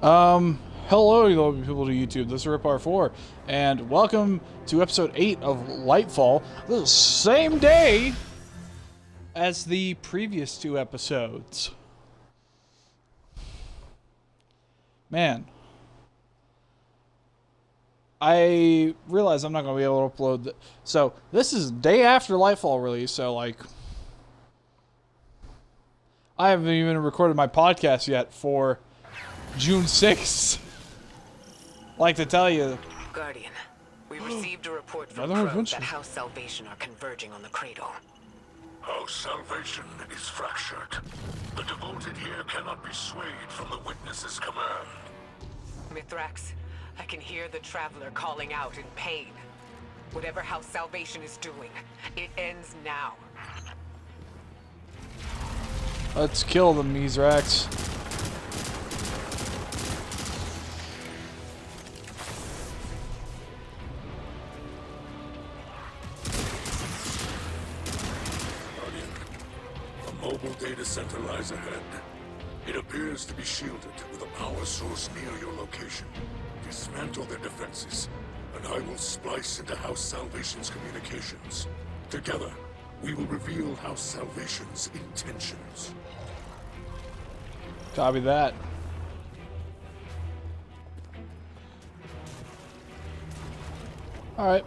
Hello, you lovely people to YouTube. This is RipR4, and welcome to episode 8 of Lightfall, the same day as the previous two episodes. Man. I realize I'm not going to be able to upload so, this is day after Lightfall release, so, like, I haven't even recorded my podcast yet for June 6th. Like to tell you. Guardian, we received a report from Another Crow adventure. that House Salvation are converging on the cradle. House Salvation is fractured. The devoted here cannot be swayed from the witness's command. Mithrax, I can hear the Traveler calling out in pain. Whatever House Salvation is doing, it ends now. Let's kill the Mithrax. Guardian, a mobile data center lies ahead. It appears to be shielded with a power source near your location. Dismantle their defenses, and I will splice into House Salvation's communications. Together, we will reveal House Salvation's intentions. Copy that. Alright.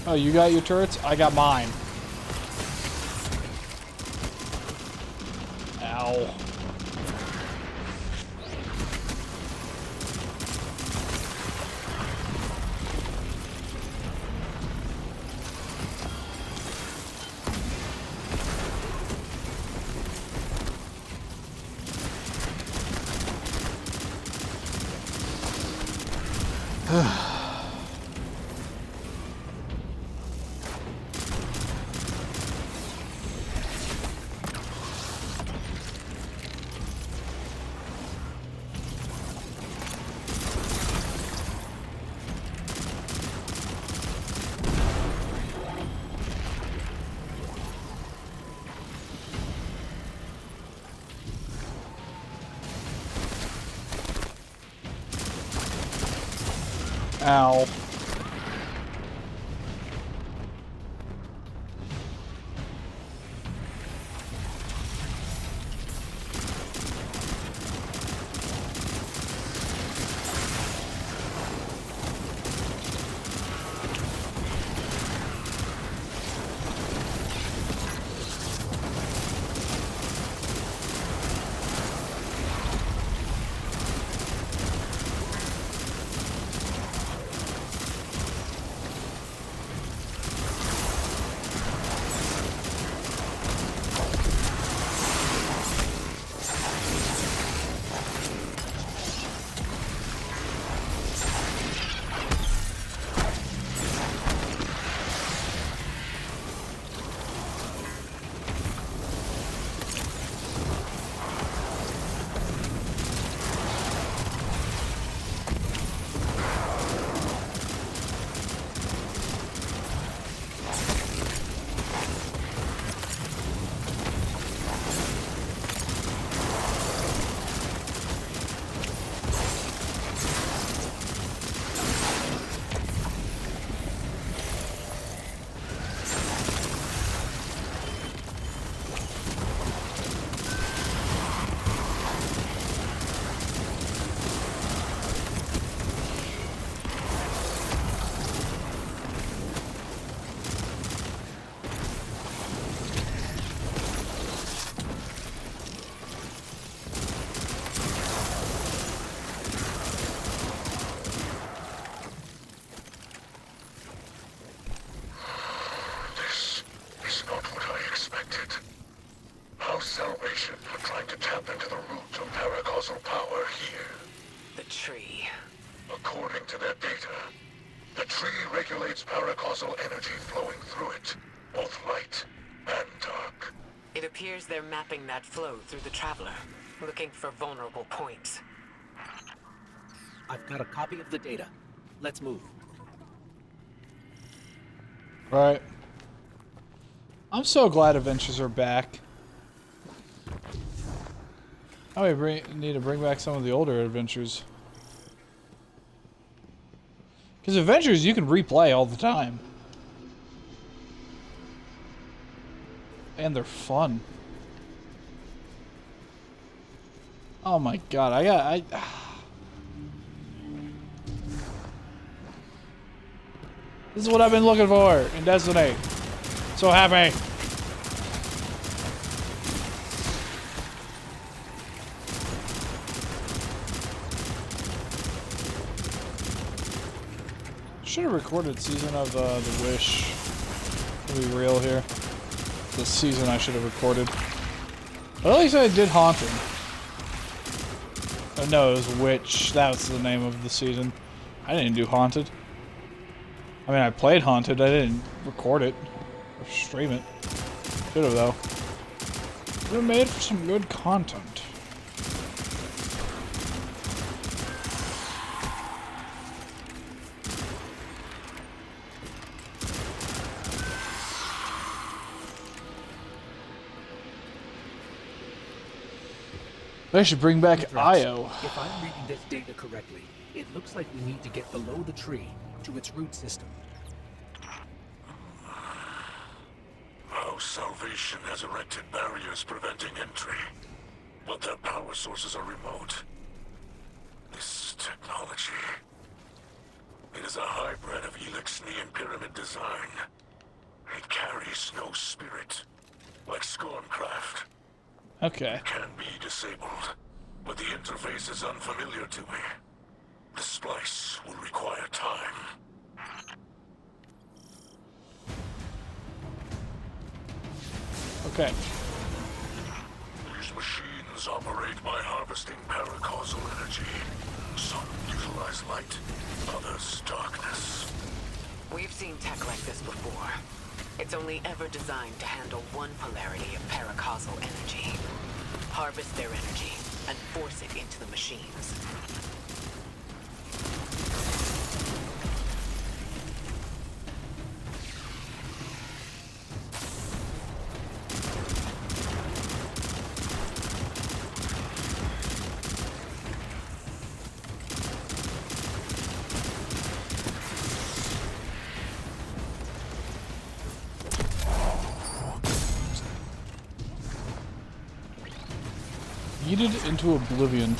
Oh, you got your turrets? I got mine. Ow. Ow. appears they're mapping that flow through the Traveler, looking for vulnerable points. I've got a copy of the data. Let's move. Right. I'm so glad adventures are back. Oh, we need to bring back some of the older adventures. Because adventures you can replay all the time. And they're fun. Oh my god, This is what I've been looking for in Destiny. So happy. Should have recorded season of The Wish. To be real here. This season I should have recorded. But at least I did Haunted. Oh no, it was Witch. That was the name of the season. I didn't do Haunted. I mean, I played Haunted. I didn't record it. Or stream it. Should have, though. Would have made for some good content. They should bring back IO. If I'm reading this data correctly, it looks like we need to get below the tree to its root system. Our salvation has erected barriers preventing entry, but their power sources are remote. This technology, it is a hybrid of Elixni and Pyramid design. It carries no spirit, like Scorncraft. Okay. It can be disabled, but the interface is unfamiliar to me. The splice will require time. Okay. These machines operate by harvesting paracausal energy. Some utilize light, others darkness. We've seen tech like this before. It's only ever designed to handle one polarity of paracausal energy. Harvest their energy and force it into the machines. Yeeted into oblivion.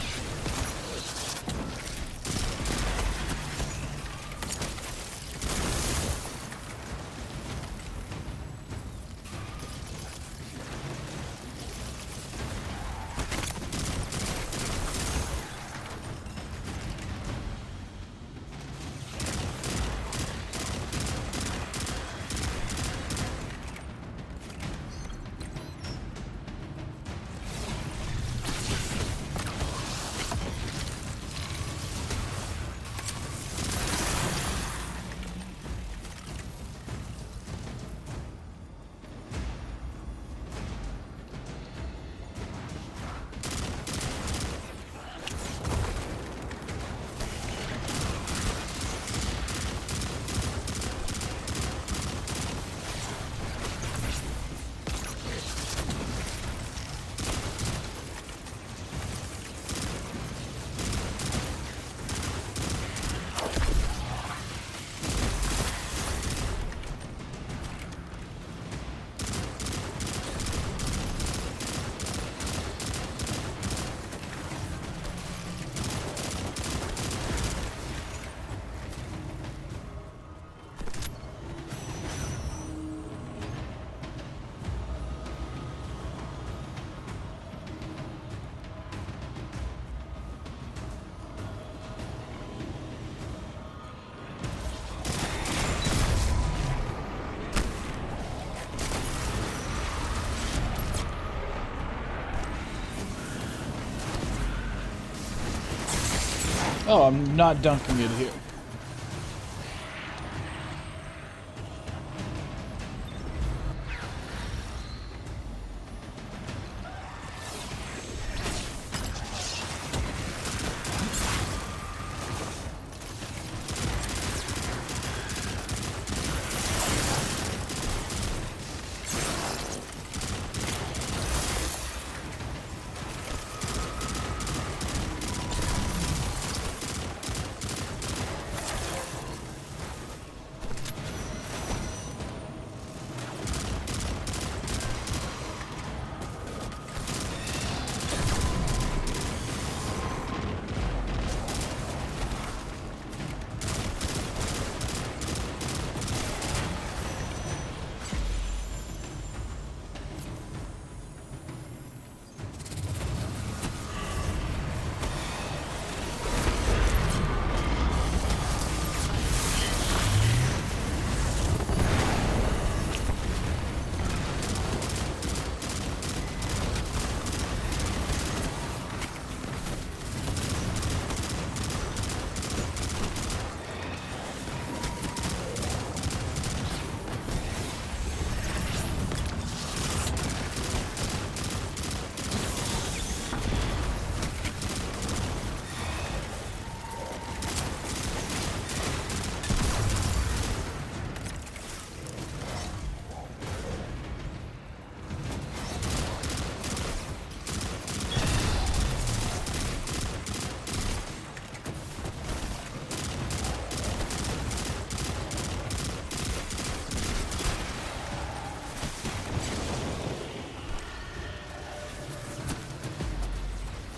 Oh, I'm not dunking it here.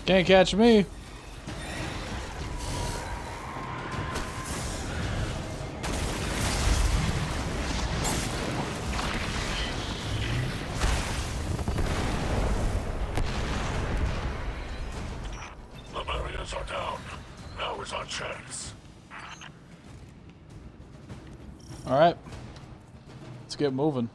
Can't catch me. The barriers are down. Now is our chance. Alright. Let's get moving.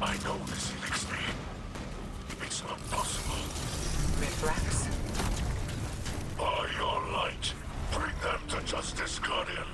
I know this elixir. It's not possible. Mithrax? By your light, bring them to justice, Guardian.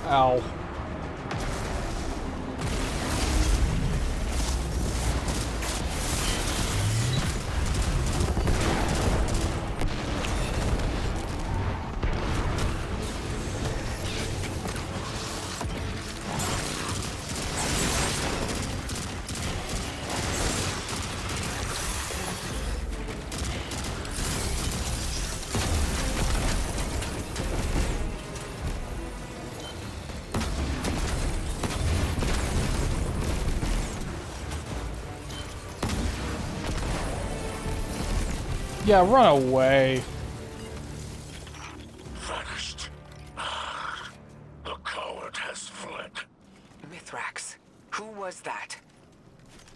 Ow. Yeah, run away. Vanished. The coward has fled. Mithrax. Who was that?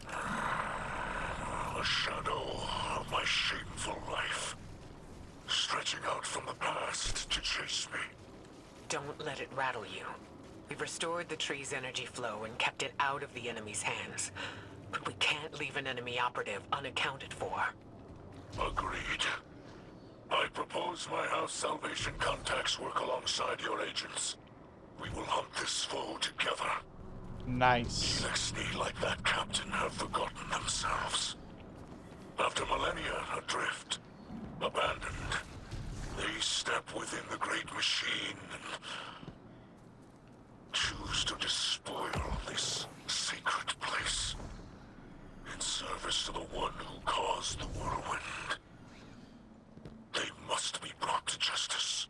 A shadow of my shameful life. Stretching out from the past to chase me. Don't let it rattle you. We've restored the tree's energy flow and kept it out of the enemy's hands. But we can't leave an enemy operative unaccounted for. Agreed. I propose my house salvation contacts work alongside your agents. We will hunt this foe together. Nice. Elixir like that captain have forgotten themselves. After millennia adrift, abandoned, they step within the great machine and choose to despoil this sacred place in service to the one who caused the whirlwind. They must be brought to justice.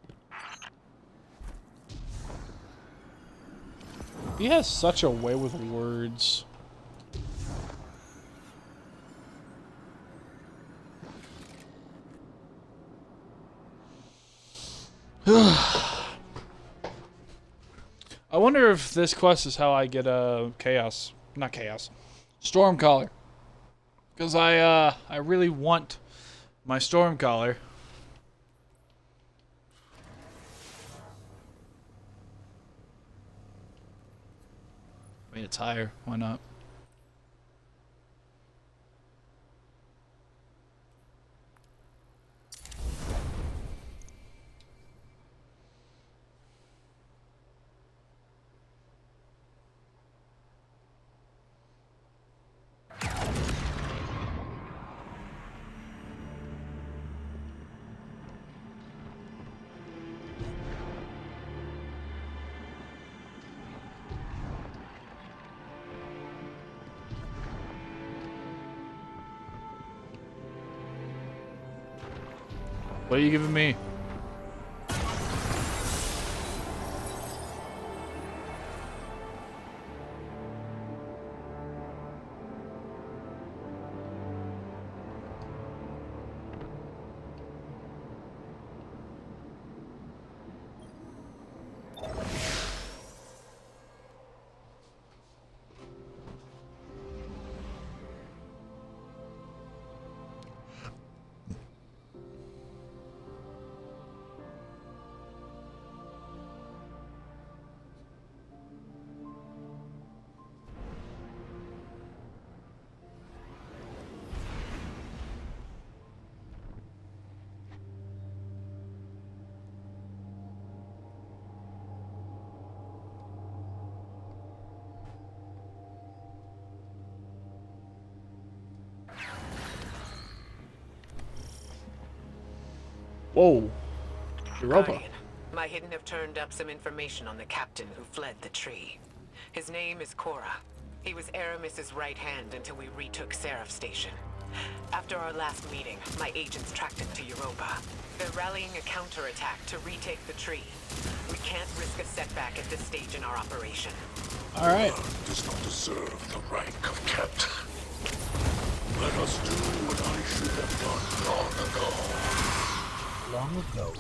He has such a way with words. I wonder if this quest is how I get a Stormcaller. Because I really want my Stormcaller. I mean, It's higher. Why not? What are you giving me? Whoa. Europa. Guardian, my hidden have turned up some information on the captain who fled the tree. His name is Cora. He was Aramis's right hand until we retook Seraph Station. After our last meeting, my agents tracked him to Europa. They're rallying a counterattack to retake the tree. We can't risk a setback at this stage in our operation. Alright. Does not deserve the rank of captain. Let us do what I should have done long ago. Long ago.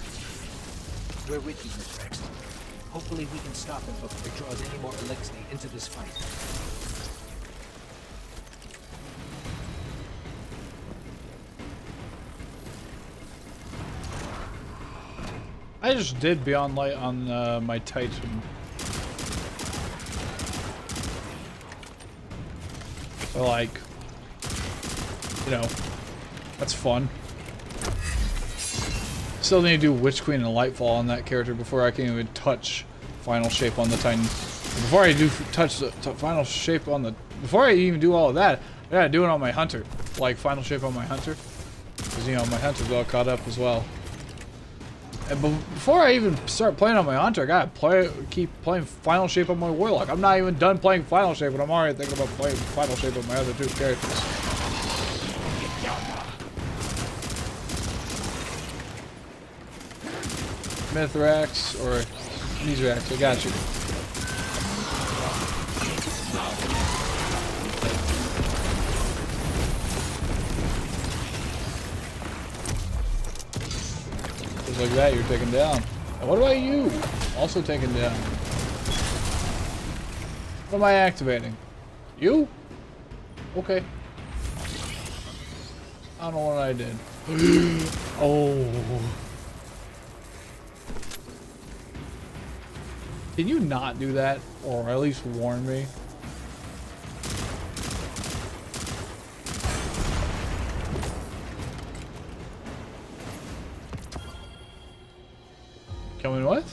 We're with you, Miss Rex. Hopefully we can stop him before he draws any more Elixir into this fight. I just did Beyond Light on my Titan. So like, you know, that's fun. Still need to do Witch Queen and Lightfall on that character before I can even touch Final Shape on the Titan. Before I do touch the Final Shape on the... Before I even do all of that, I gotta do it on my Hunter. Like, Final Shape on my Hunter. Because, you know, my Hunter's all caught up as well. And before I even start playing on my Hunter, I gotta keep playing Final Shape on my Warlock. I'm not even done playing Final Shape, but I'm already thinking about playing Final Shape on my other two characters. Mithrax or Mithrax, I got you. Just like that, you're taken down. And what about you? Also taken down. What am I activating? You? Okay. I don't know what I did. Oh. Can you not do that? Or at least warn me? Coming what?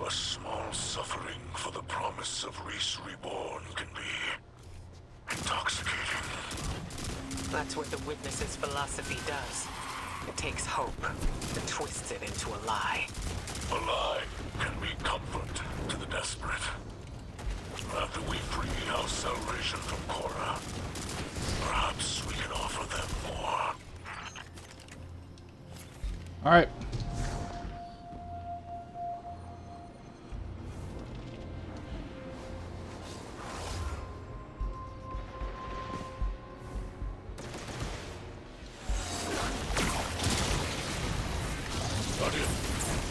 A small suffering for the promise of Reese Reborn can be intoxicating. That's what the Witness's philosophy does. It takes hope and twists it into a lie. A lie can be comfort to the desperate. After we free our salvation from Cora, perhaps we can offer them more. Alright.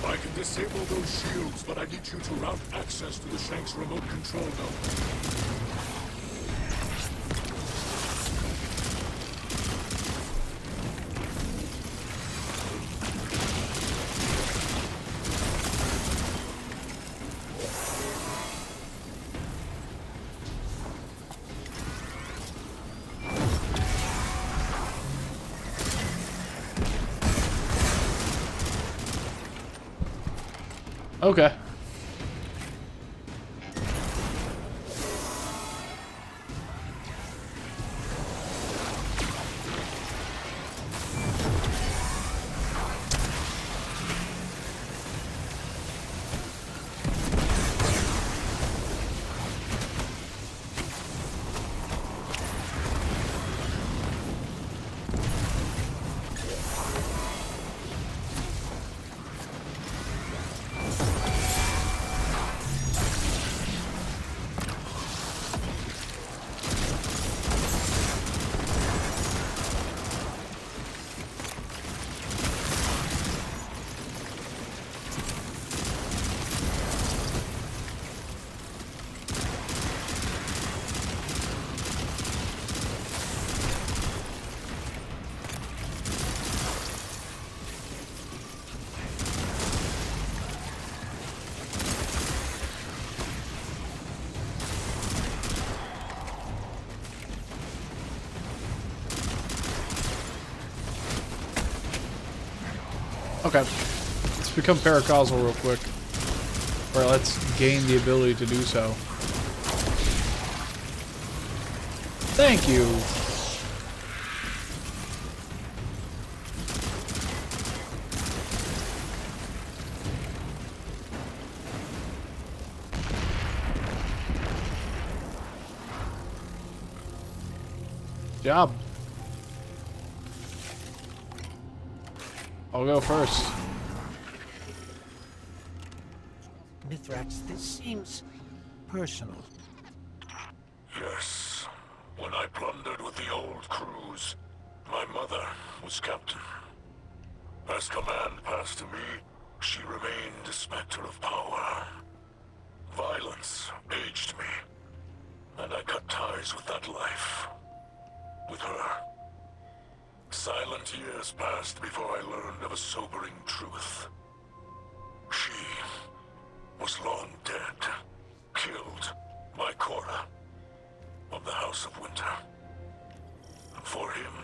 I can disable those shields, but I need you to route access to the Shanks remote control node. Okay. Okay. Let's become paracausal real quick. Or let's gain the ability to do so. Thank you! Job. I'll go first. Mithrax, this seems personal. Yes. When I plundered with the old crews, my mother was captain. As command passed to me, she remained a specter of power. Violence aged me, and I cut ties with that life. With her. Silent years passed before I learned of a sobering truth. She was long dead, killed by Cora of the House of Winter. And for him,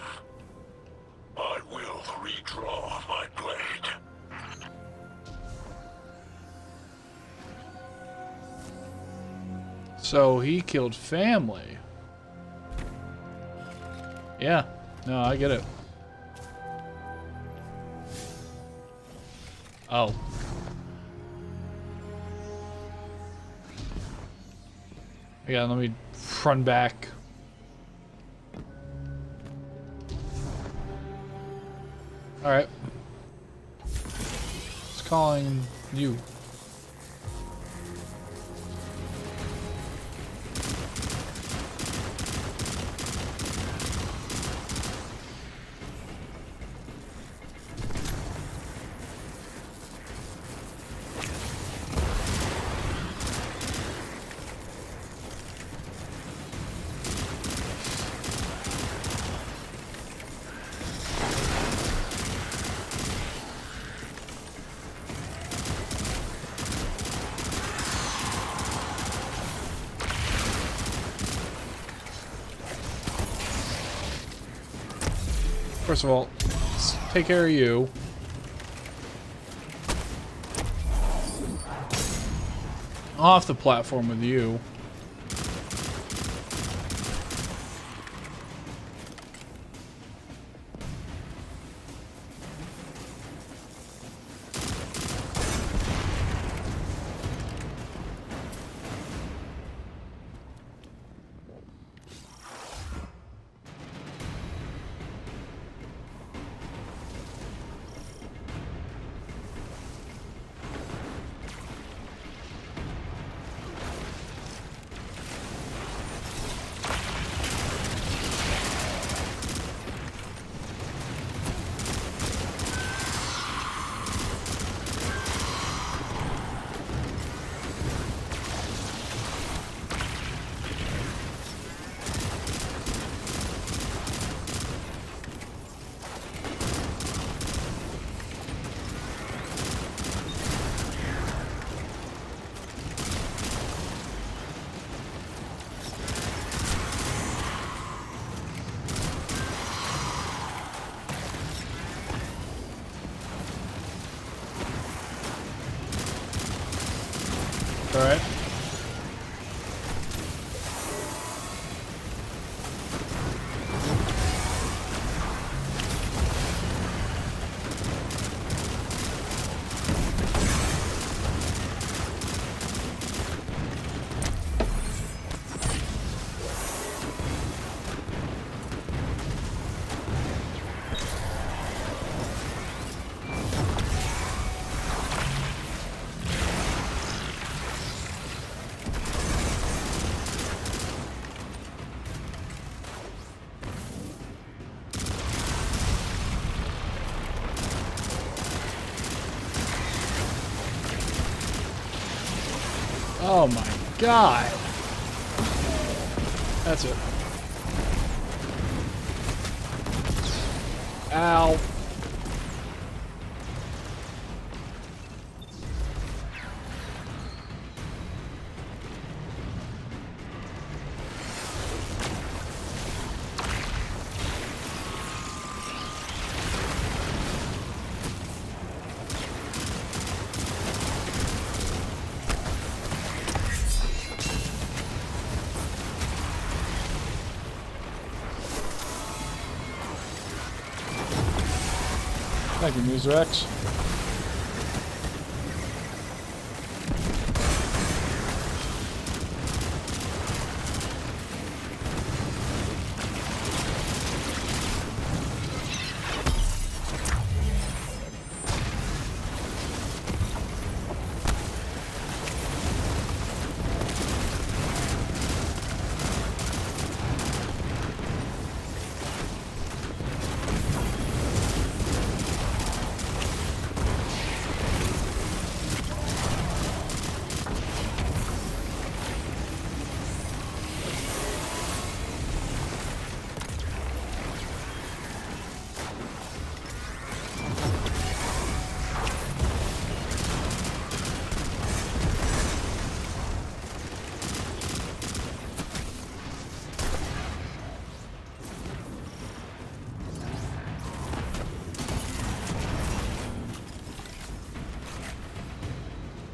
I will redraw my blade. So he killed family. Yeah. No, I get it. Oh. Yeah, let me run back. Alright. It's calling you. First of all, let's take care of you. Off the platform with you. alright. Oh my god. That's it. Ow. Thank you, Muse Rex.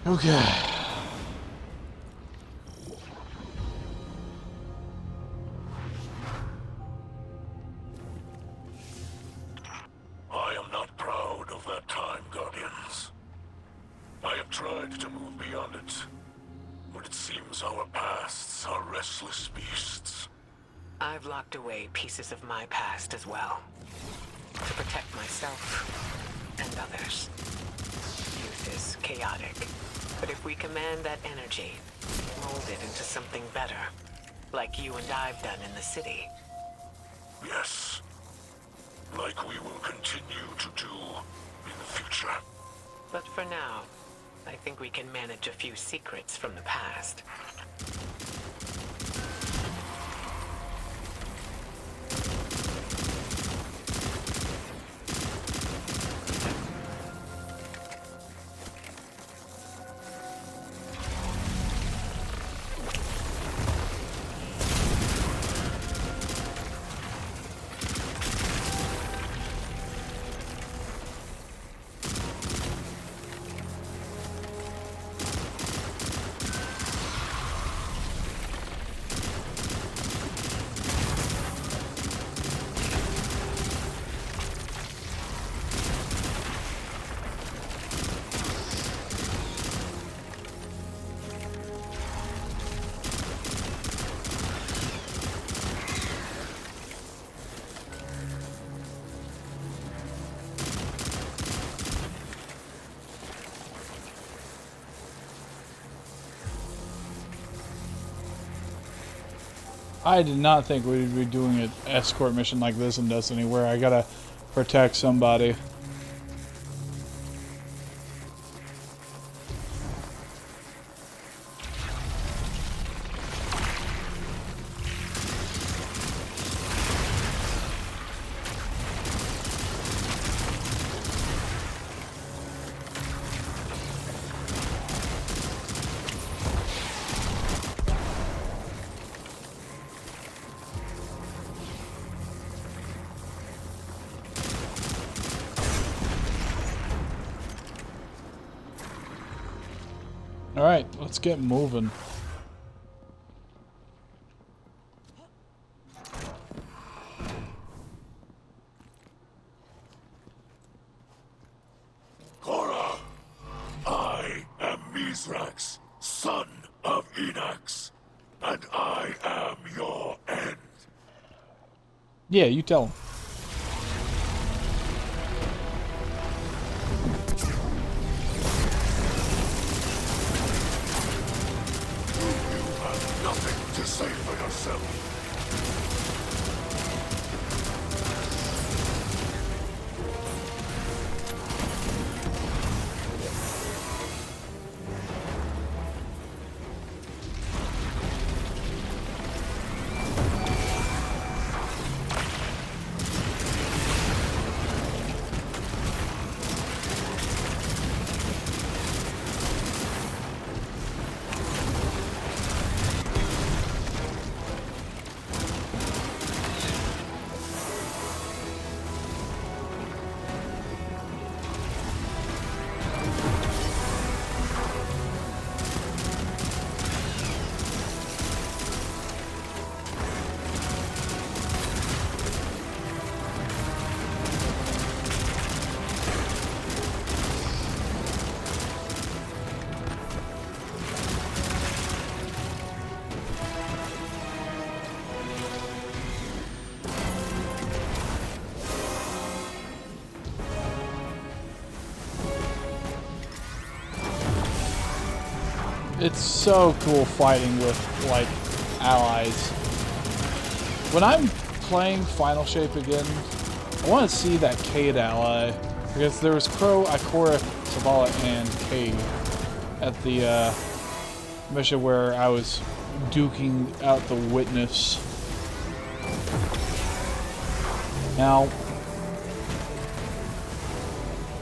Okay. I am not proud of that time, Guardians. I have tried to move beyond it, but it seems our pasts are restless beasts. I've locked away pieces of my past as well. To protect myself and others. Youth is chaotic. But if we command that energy, mold it into something better, like you and I've done in the city. Yes. Like we will continue to do in the future. But for now, I think we can manage a few secrets from the past. I did not think we'd be doing an escort mission like this in Destiny, where I gotta protect somebody. Alright, let's get moving. Korra, I am Mithrax, son of Enax, and I am your end. Yeah, you tell him. You have nothing to say for yourself. It's so cool fighting with, like, allies. When I'm playing Final Shape again, I want to see that Cade ally. Because there was Crow, Ikora, Zavala, and Cade at the mission where I was duking out the Witness. Now,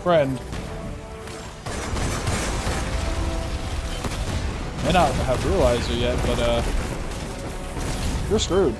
friend, may not have realized it yet, but you're screwed.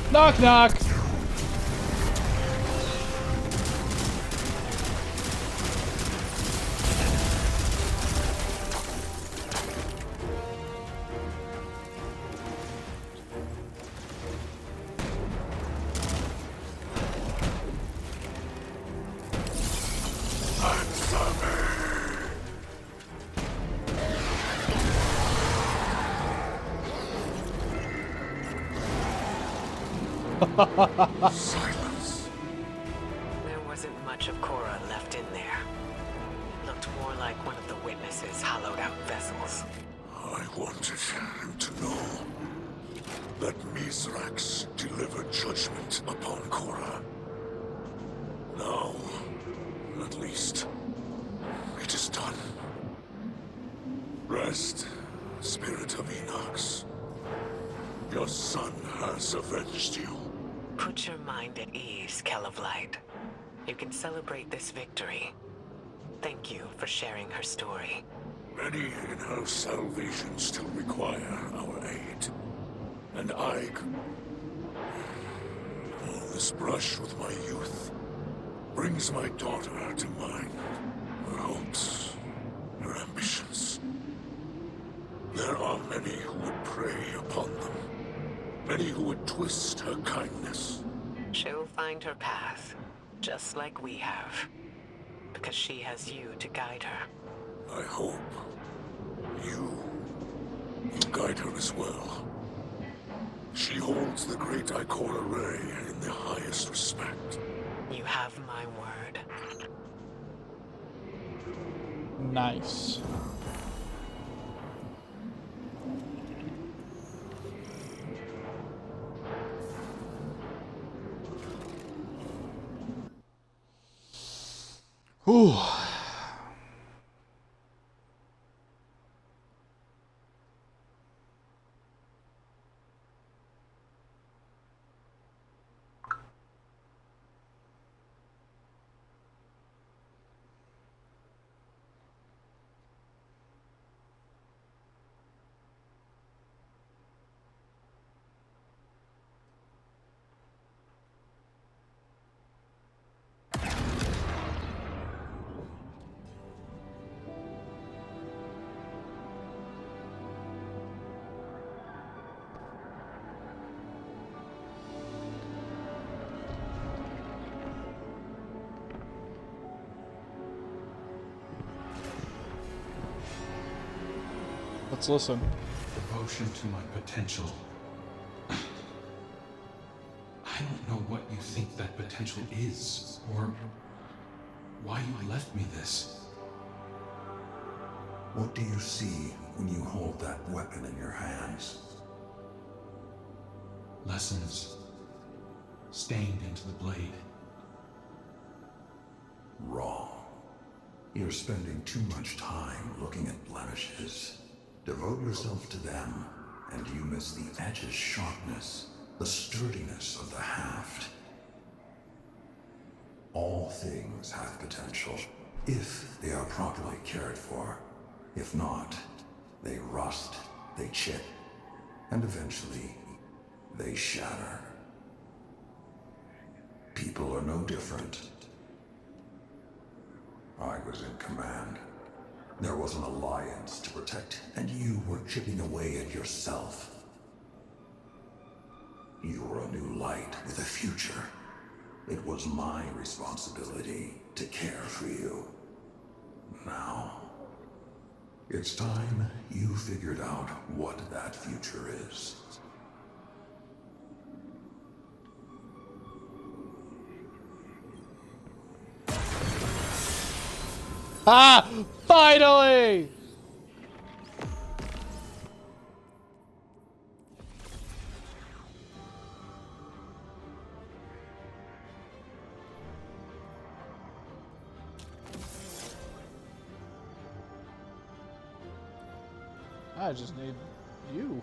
Knock knock! Answer me! Silence. There wasn't much of Cora left in there. It looked more like one of the witnesses' hollowed out vessels. I wanted him to know that Mithrax delivered judgment upon Cora. Now, at least, it is done. Rest, Spirit of Enox. Your son has avenged you. Put your mind at ease, Kell of Light. You can celebrate this victory. Thank you for sharing her story. Many in her salvation still require our aid. And oh, this brush with my youth brings my daughter to mind. Her hopes, her ambitions. There are many who would prey upon them. Many who would twist her kindness. She'll find her path, just like we have. Because she has you to guide her. I hope you will guide her as well. She holds the great Hooray in the highest respect. You have my word. Nice. Whew. Let's listen. Devotion to my potential. I don't know what you think that potential is, or why you left me this. What do you see when you hold that weapon in your hands? Lessons stained into the blade. Wrong. You're spending too much time looking at blemishes. Devote yourself to them, and you miss the edge's sharpness, the sturdiness of the haft. All things have potential, if they are properly cared for. If not, they rust, they chip, and eventually, they shatter. People are no different. I was in command. There was an alliance to protect, and you were chipping away at yourself. You were a new light with a future. It was my responsibility to care for you. Now, it's time you figured out what that future is. Ah! Finally! I just need you.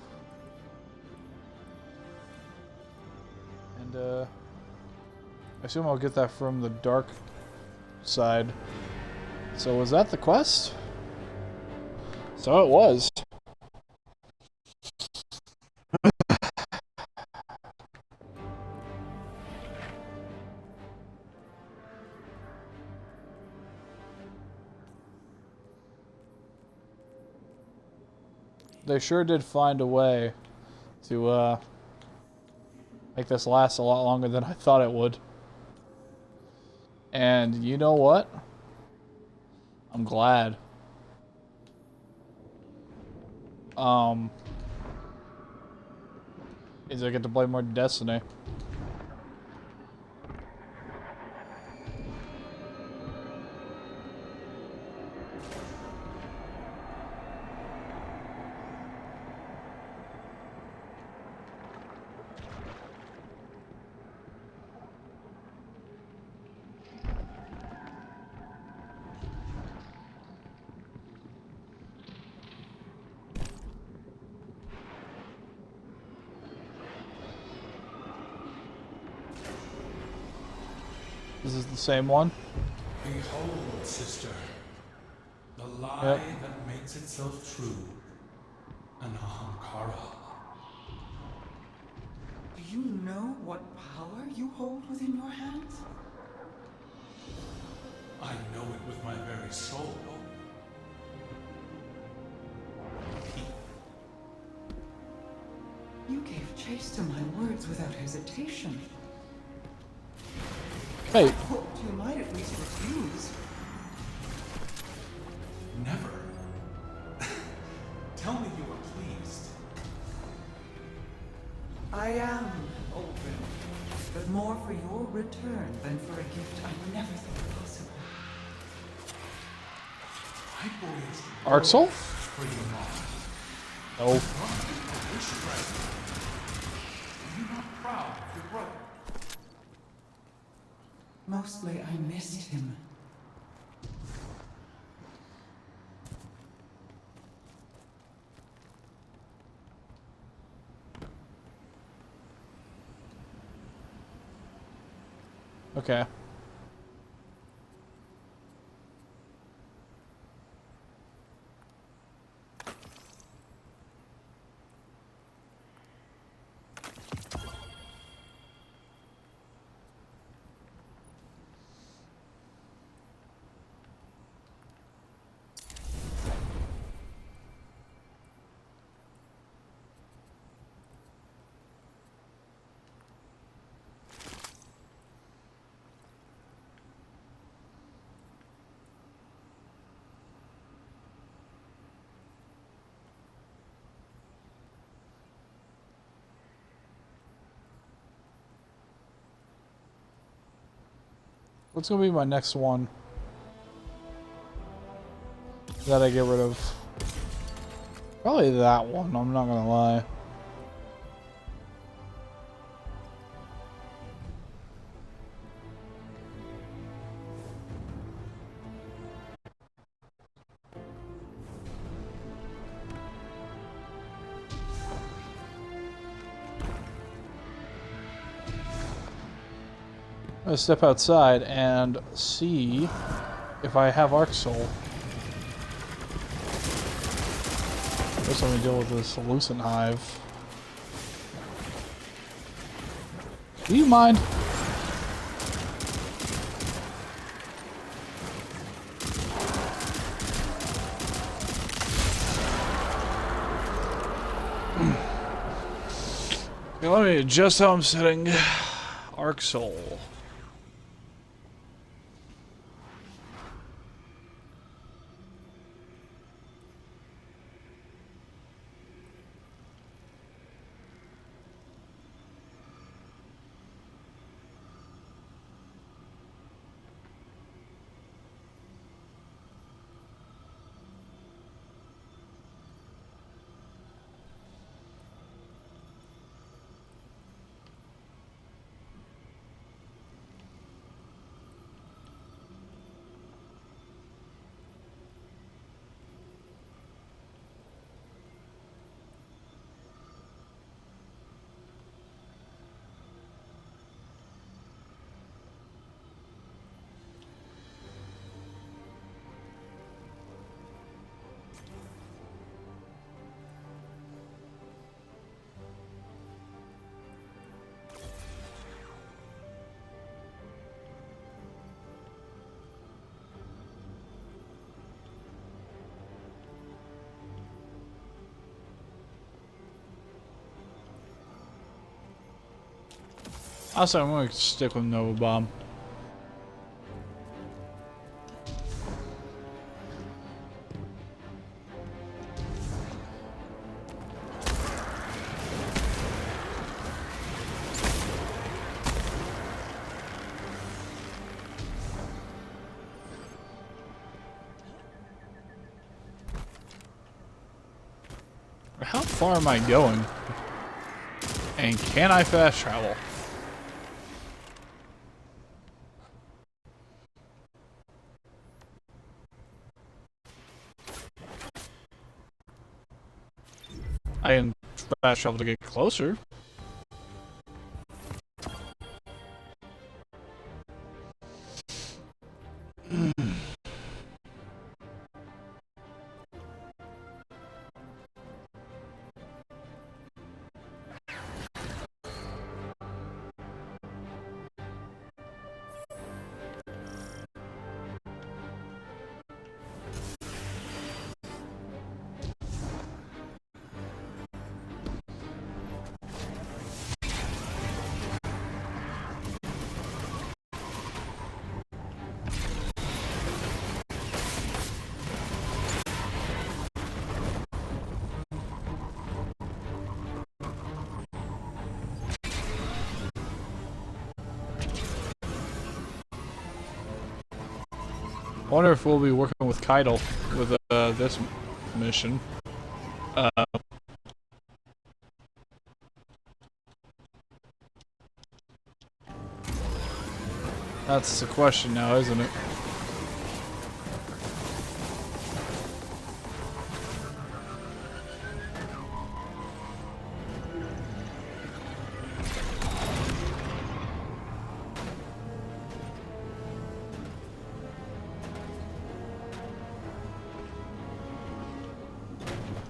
And, I assume I'll get that from the dark side. So was that the quest? So it was. They sure did find a way to make this last a lot longer than I thought it would. And you know what? I'm glad. Means I get to play more Destiny. This is the same one. Behold, sister, the lie Yep. that makes itself true. An Ahamkara. Do you know what power you hold within your hands? I know it with my very soul. You gave chase to my words without hesitation. Hey, Hoped you might at least refuse. Never. Tell me you are pleased. I am open, but more for your return than for a gift I never thought possible. I voyaged Arc Soul? for you not. No. Are you not proud of your brother? Mostly I missed him. Okay. What's gonna be my next one that I get rid of? Probably that one, I'm not gonna lie. I'm gonna step outside and see if I have Arc Soul. First, let me deal with this Lucent Hive. Do you mind? Okay, let me adjust how I'm setting Arc Soul. Also, I'm going to stick with Nova Bomb. How far am I going? And can I fast travel? I can fast travel to get closer. wonder if we'll be working with Keitel with this mission. That's the question now, isn't it?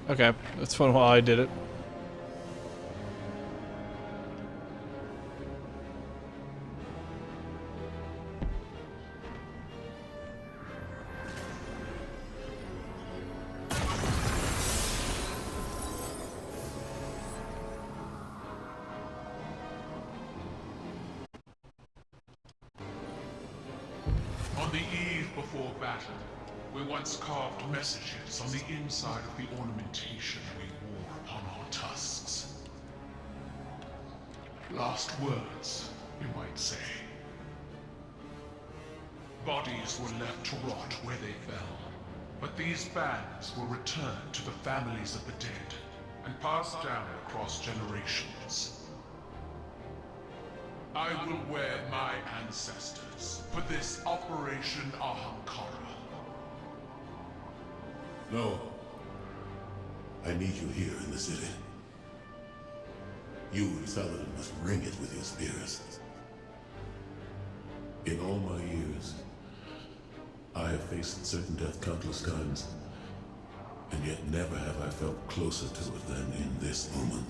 Okay, that's fun while I did it. On the eve before battle, we once carved messages on the inside of the ornamentation we wore upon our tusks. Last words, you might say. Bodies were left to rot where they fell, but these bands were returned to the families of the dead and passed down across generations. I will wear my ancestors for this Operation Ahamkara. No. I need you here in the city. You and Saladin must ring it with your spears. In all my years, I have faced certain death countless times, and yet never have I felt closer to it than in this moment.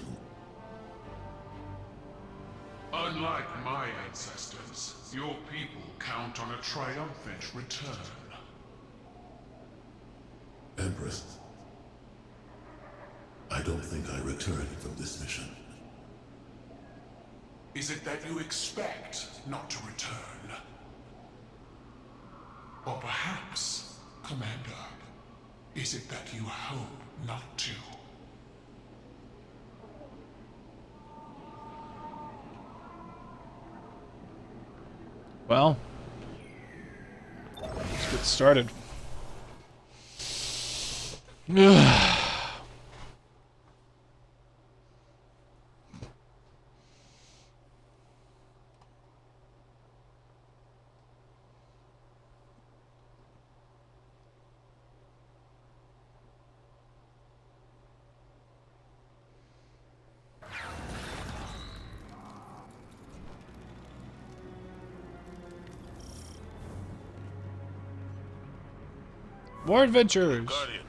Unlike my ancestors, your people count on a triumphant return. Empress, I don't think I returned from this mission. Is it that you expect not to return? Or perhaps, Commander, is it that you hope not to? Well, let's get started. More adventures! Guardian,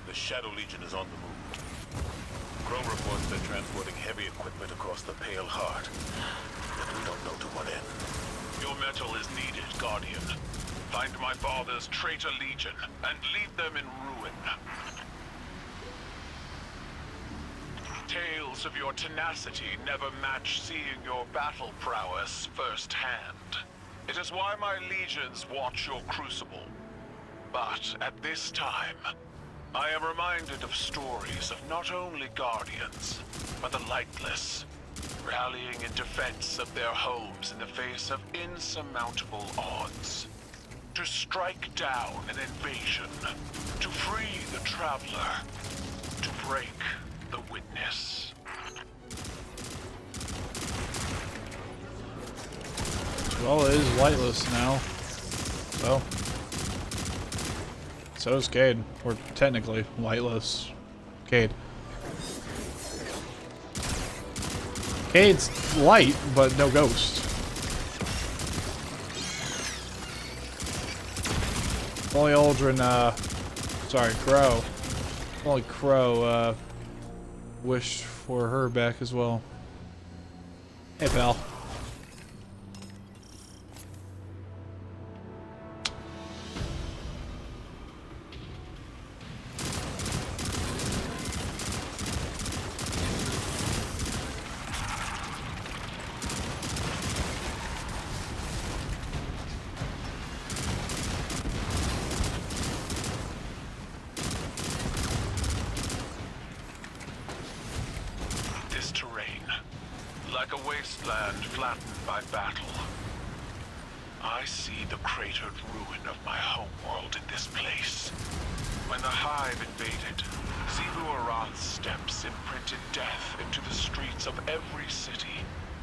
the Shadow Legion is on the move. Crow reports they're transporting heavy equipment across the Pale Heart, but we don't know to what end. Your metal is needed, Guardian. Find my father's traitor legion and leave them in ruin. Tales of your tenacity never match seeing your battle prowess firsthand. It is why my legions watch your crucible. But at this time, I am reminded of stories of not only Guardians, but the Lightless, rallying in defense of their homes in the face of insurmountable odds. To strike down an invasion, to free the Traveler, to break the Witness. Well, it is lightless now. Well, so is Cade. Or technically, lightless Cade. Cade's light, but no ghost. Only Aldrin, sorry, Crow. Only Crow, wished for her back as well. Hey, pal. Like a wasteland flattened by battle. I see the cratered ruin of my homeworld in this place. When the Hive invaded, Zivu Arath's steps imprinted death into the streets of every city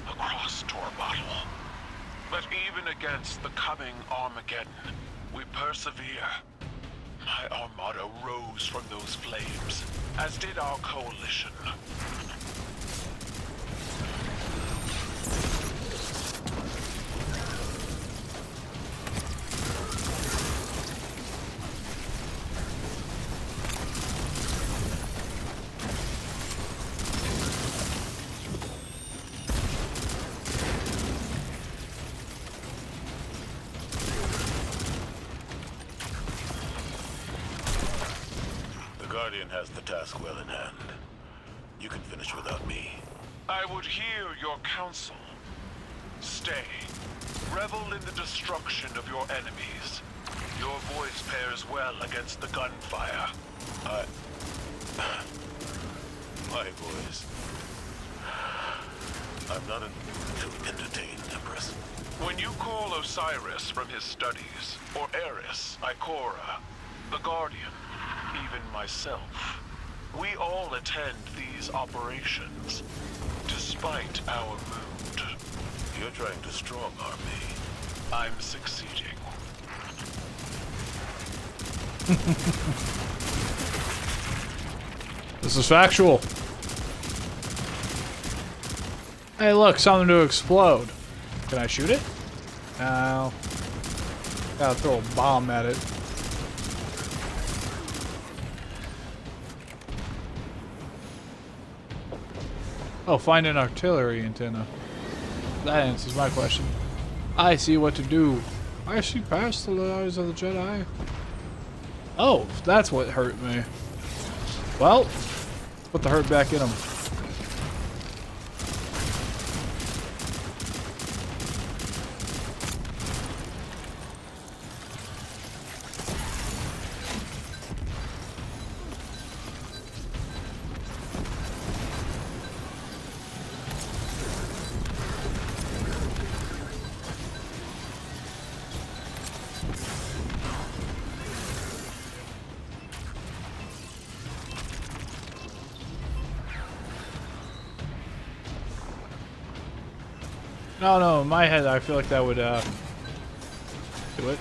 across Torbottle. But even against the coming Armageddon, we persevere. My armada rose from those flames, as did our coalition. Guardian has the task well in hand. You can finish without me. I would hear your counsel. Stay. Revel in the destruction of your enemies. Your voice pairs well against the gunfire. My voice. I'm not to entertain, Empress. When you call Osiris from his studies, or Eris, Ikora, the Guardian, even myself, we all attend these operations, despite our mood. You're trying to strong-arm me. I'm succeeding. This is factual. Hey, look, something to explode. Can I shoot it? No. Gotta throw a bomb at it. Oh, find an artillery antenna. That answers my question. I see what to do. I see past the eyes of the Jedi. Oh, that's what hurt me. Well, put the hurt back in him. No, in my head, I feel like that would, do it.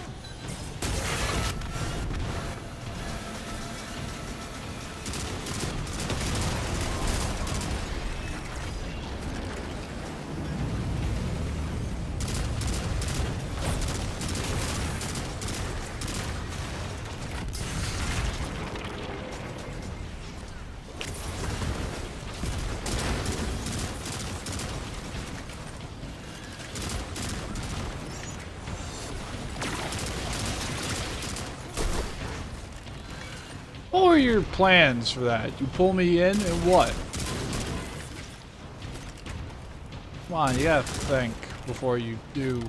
What were your plans for that? You pull me in and what? Come on, you gotta think before you do.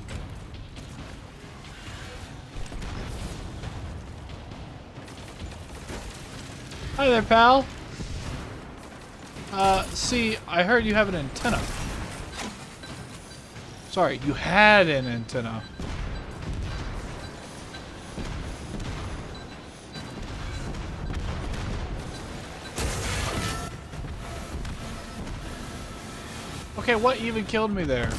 Hi there, pal. See, I heard you have an antenna. Sorry, you had an antenna. Okay, what even killed me there?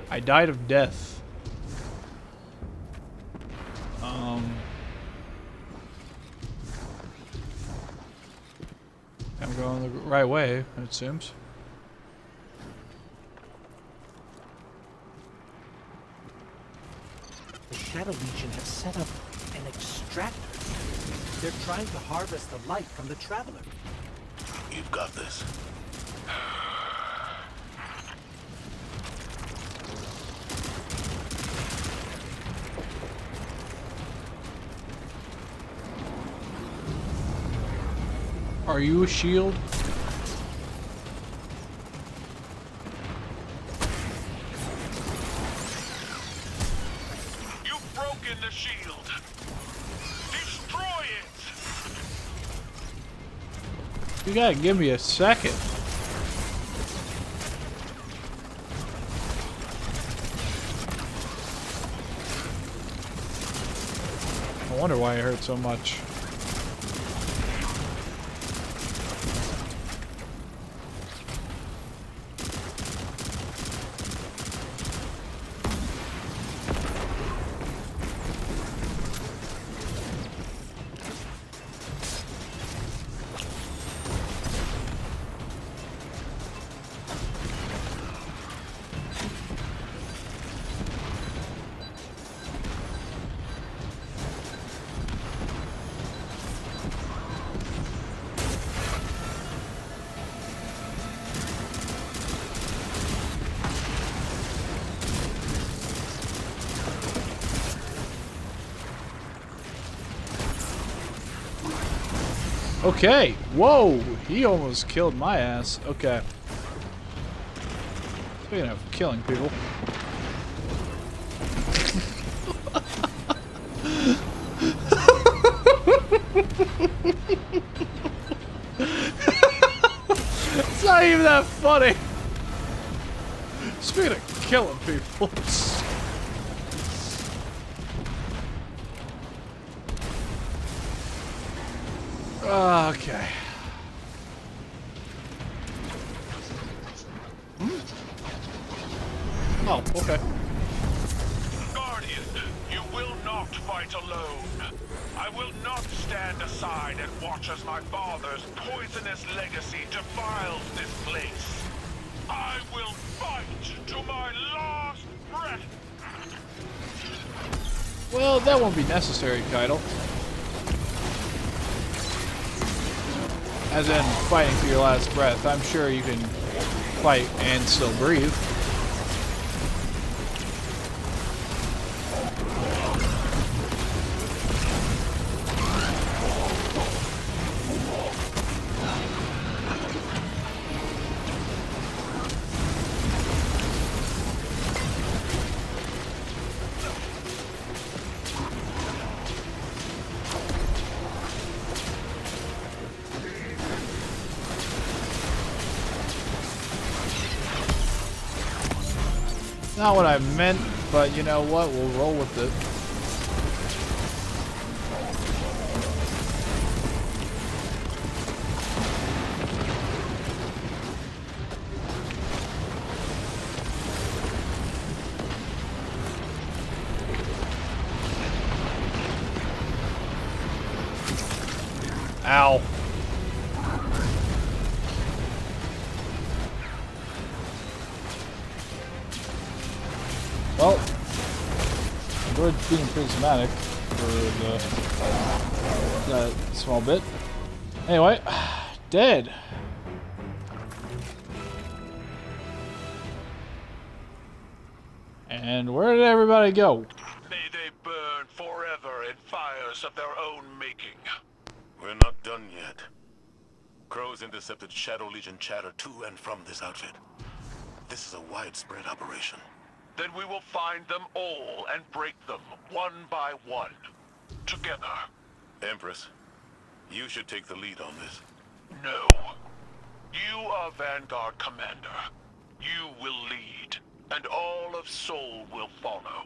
I died of death. I'm going the right way, it seems. The Shadow Legion has set up an extractor. They're trying to harvest the light from the Traveler. You've got this. Are you a shield? You've broken the shield. Destroy it. You gotta give me a second. I wonder why it hurt so much. Okay, whoa, he almost killed my ass. Okay. Speaking of killing people. It's not even that funny. Speaking of killing people. Okay. Oh, okay. Guardian, you will not fight alone. I will not stand aside and watch as my father's poisonous legacy defiles this place. I will fight to my last breath. Well, that won't be necessary, Keitel. As in, fighting for your last breath. I'm sure you can fight and still breathe. Not what I meant, but you know what? We'll roll with it. Ow. Well, enjoyed being prismatic for that small bit. Anyway, dead. And where did everybody go? May they burn forever in fires of their own making. We're not done yet. Crows intercepted Shadow Legion chatter to and from this outfit. This is a widespread operation. Then we will find them all and break them one by one. Together. Empress, you should take the lead on this. No. You are Vanguard Commander. You will lead, and all of Seoul will follow.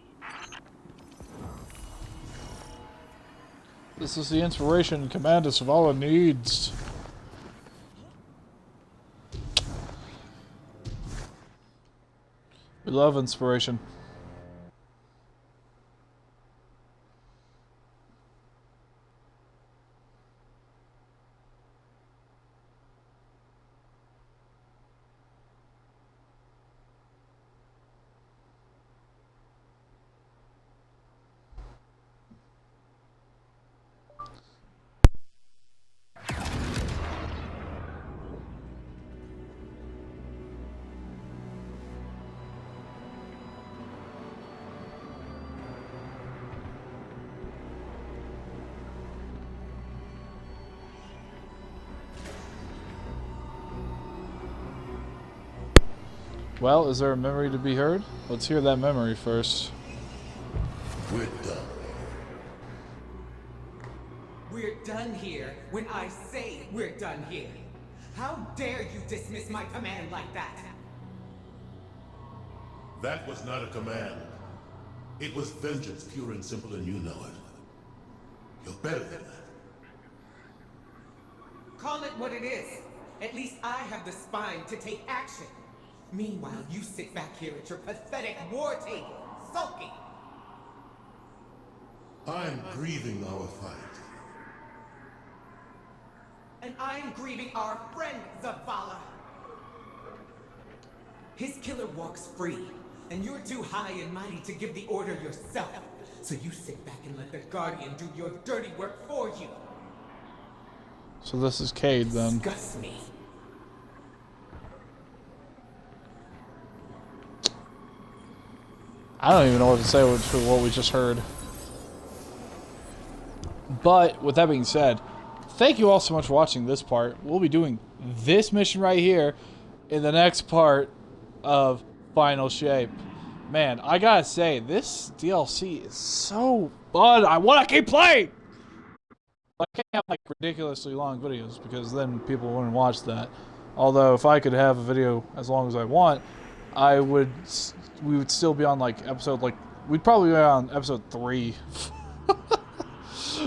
This is the inspiration command us of all it needs. We love inspiration. Well, is there a memory to be heard? Let's hear that memory first. We're done. We're done here when I say we're done here. How dare you dismiss my command like that? That was not a command. It was vengeance, pure and simple, and you know it. You're better than that. Call it what it is. At least I have the spine to take action. Meanwhile, you sit back here at your pathetic war table, sulking. I'm grieving our fight. And I'm grieving our friend, Zavala. His killer walks free, and you're too high and mighty to give the order yourself. So you sit back and let the Guardian do your dirty work for you. So this is Cade then. Disgust me. I don't even know what to say with what we just heard. But with that being said, thank you all so much for watching this part. We'll be doing this mission right here in the next part of Final Shape. Man, I gotta say, this DLC is so fun. I want to keep playing! I can't have like ridiculously long videos because then people wouldn't watch that. Although if I could have a video as long as I want, we would still be on like episode, like, we'd probably be on episode 3.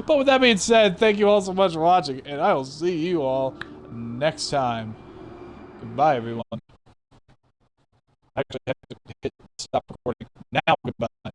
But with that being said, thank you all so much for watching, and I will see you all next time. Goodbye, everyone. I actually have to hit stop recording now. Goodbye.